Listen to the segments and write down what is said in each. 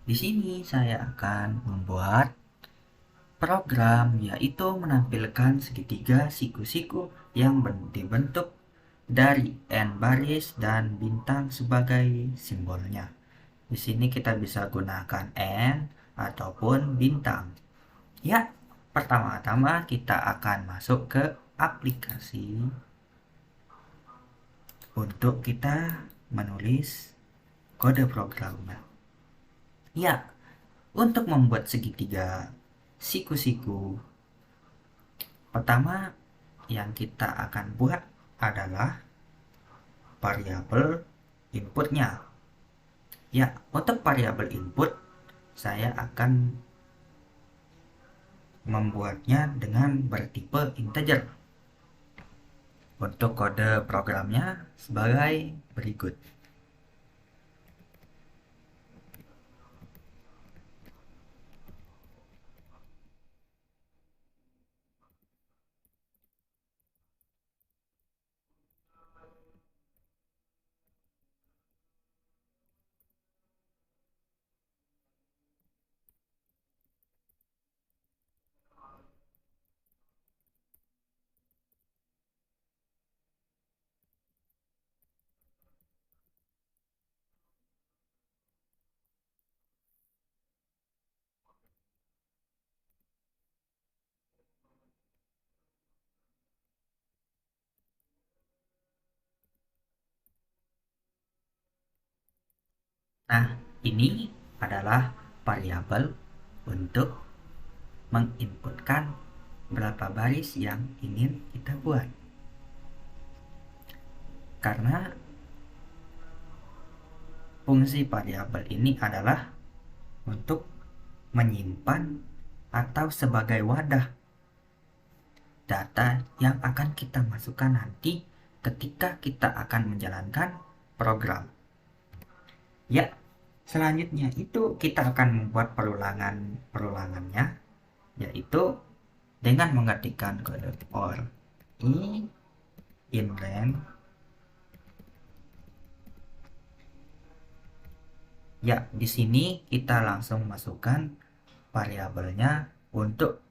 Di sini saya akan membuat program, yaitu menampilkan segitiga siku-siku yang dibentuk dari n baris dan bintang sebagai simbolnya. Di sini kita bisa gunakan n ataupun bintang. Ya, pertama-tama kita akan masuk ke aplikasi untuk kita menulis kode programnya. Ya, untuk membuat segitiga siku-siku, pertama yang kita akan buat adalah variabel inputnya. Ya, untuk variabel input, saya akan membuatnya dengan bertipe integer. Untuk kode programnya sebagai berikut. Nah, ini adalah variabel untuk menginputkan berapa baris yang ingin kita buat. Karena fungsi variabel ini adalah untuk menyimpan atau sebagai wadah data yang akan kita masukkan nanti ketika kita akan menjalankan program. Ya, selanjutnya itu kita akan membuat perulangannya, yaitu dengan mengetikkan kode for i in length. Ya, di sini kita langsung masukkan variabelnya untuk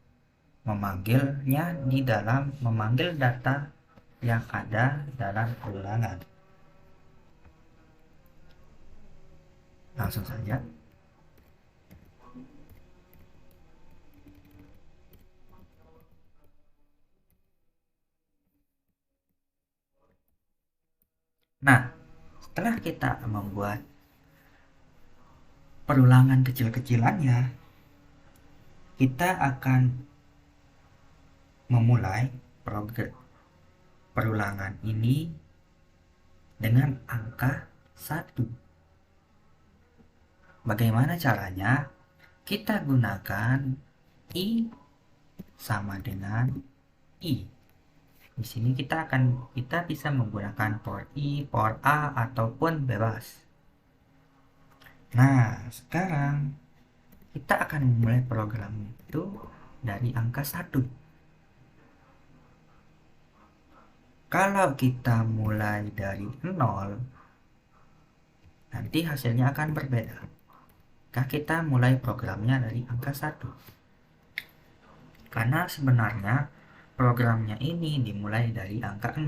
memanggilnya di dalam memanggil data yang ada dalam ulangan. Langsung saja. Nah, setelah kita membuat perulangan kecil-kecilannya, kita akan memulai perulangan ini dengan angka 1. Bagaimana caranya? Kita gunakan i sama dengan i. Di sini kita bisa menggunakan for i, for a ataupun bebas. Nah, sekarang kita akan memulai program itu dari angka 1. Kalau kita mulai dari 0, nanti hasilnya akan berbeda. Jika kita mulai programnya dari angka 1. Karena sebenarnya programnya ini dimulai dari angka 0.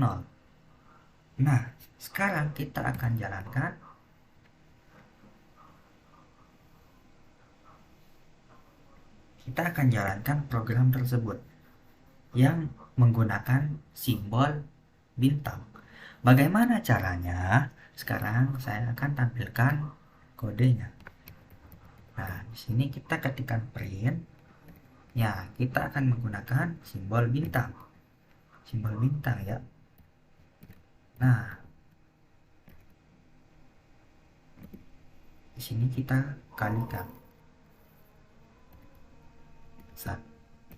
Nah, sekarang kita akan jalankan. Kita akan jalankan program tersebut yang menggunakan simbol bintang. Bagaimana caranya? Sekarang saya akan tampilkan kodenya. Nah, di sini kita ketikkan print. Ya, kita akan menggunakan simbol bintang. Simbol bintang ya. Nah, di sini kita kalikan.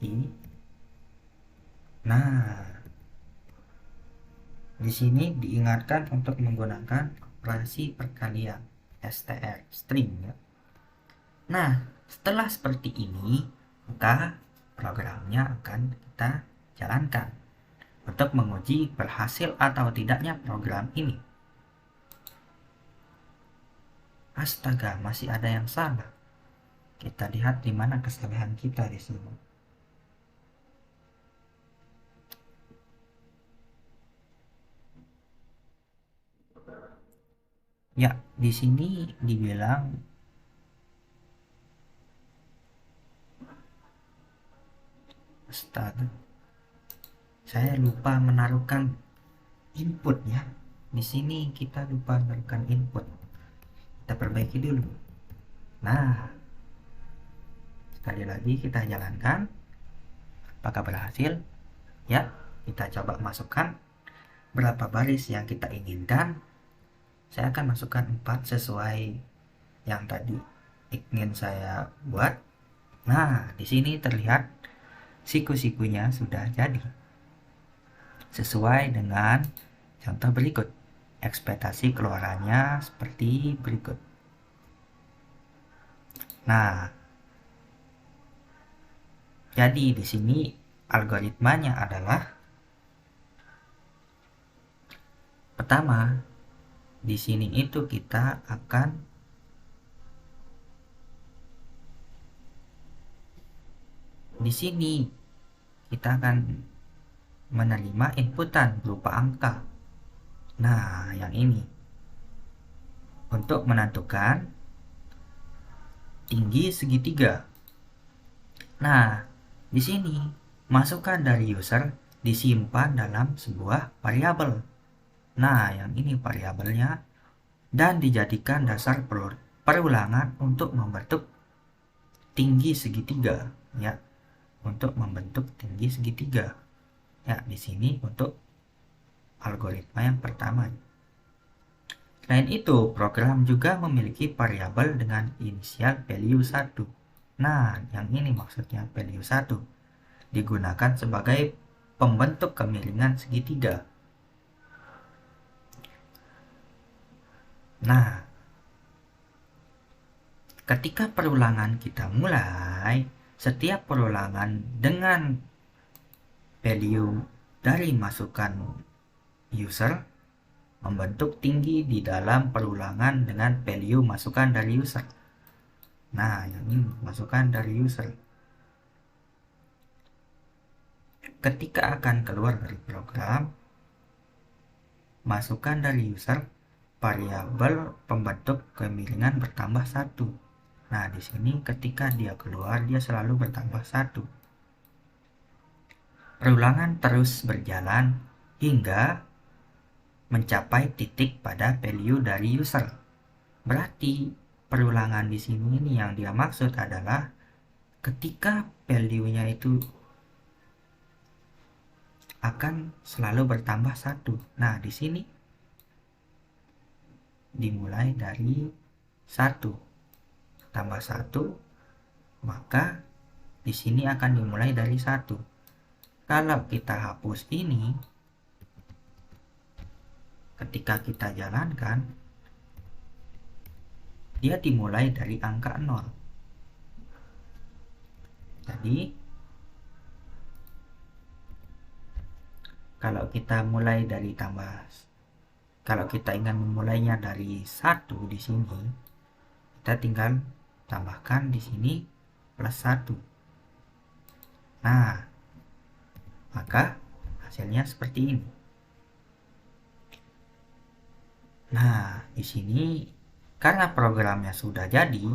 I. Nah, di sini diingatkan untuk menggunakan operasi perkalian str string ya. Nah, setelah seperti ini, maka programnya akan kita jalankan untuk menguji berhasil atau tidaknya program ini. Astaga, masih ada yang salah. Kita lihat di mana kesalahan kita di sini. Ya, di sini dibilang astaga, saya lupa menaruhkan input ya. Di sini kita lupa menaruhkan input. Kita perbaiki dulu. Nah, sekali lagi kita jalankan. Apakah berhasil? Ya, kita coba masukkan berapa baris yang kita inginkan. Saya akan masukkan 4 sesuai yang tadi ingin saya buat. Nah, di sini terlihat siku-sikunya sudah jadi. Sesuai dengan contoh berikut. Ekspektasi keluarannya seperti berikut. Nah, jadi di sini algoritmanya adalah pertama, di sini itu kita akan menerima inputan berupa angka. Nah, yang ini untuk menentukan tinggi segitiga. Nah, di sini masukan dari user disimpan dalam sebuah variabel. Nah, yang ini variabelnya dan dijadikan dasar perulangan untuk membentuk tinggi segitiga, ya. Untuk membentuk tinggi segitiga. Ya, di sini untuk algoritma yang pertama. Selain itu, program juga memiliki variabel dengan inisial value 1. Nah, yang ini maksudnya value 1 digunakan sebagai pembentuk kemiringan segitiga. Nah, ketika perulangan kita mulai, setiap perulangan dengan value dari masukan user membentuk tinggi di dalam perulangan dengan value masukan dari user. Nah, yang ini masukan dari user. Ketika akan keluar dari program, masukan dari user, variabel pembentuk kemiringan bertambah 1. Nah, di sini ketika dia keluar, dia selalu bertambah 1. Perulangan terus berjalan hingga mencapai titik pada value dari user. Berarti perulangan di sini ini yang dia maksud adalah ketika value-nya itu akan selalu bertambah 1. Nah, di sini dimulai dari 1 tambah 1, maka di sini akan dimulai dari 1. Kalau kita hapus ini, ketika kita jalankan, dia dimulai dari angka 0. Jadi, kalau kita ingin memulainya dari 1 di sini, kita tinggal tambahkan di sini plus 1. Nah, maka hasilnya seperti ini. Nah, di sini karena programnya sudah jadi,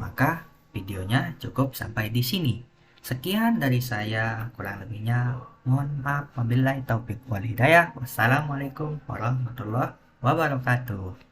maka videonya cukup sampai di sini. Sekian dari saya, kurang lebihnya mohon maaf. Wabillahi taufiq wal hidayah. Wassalamualaikum warahmatullahi wabarakatuh.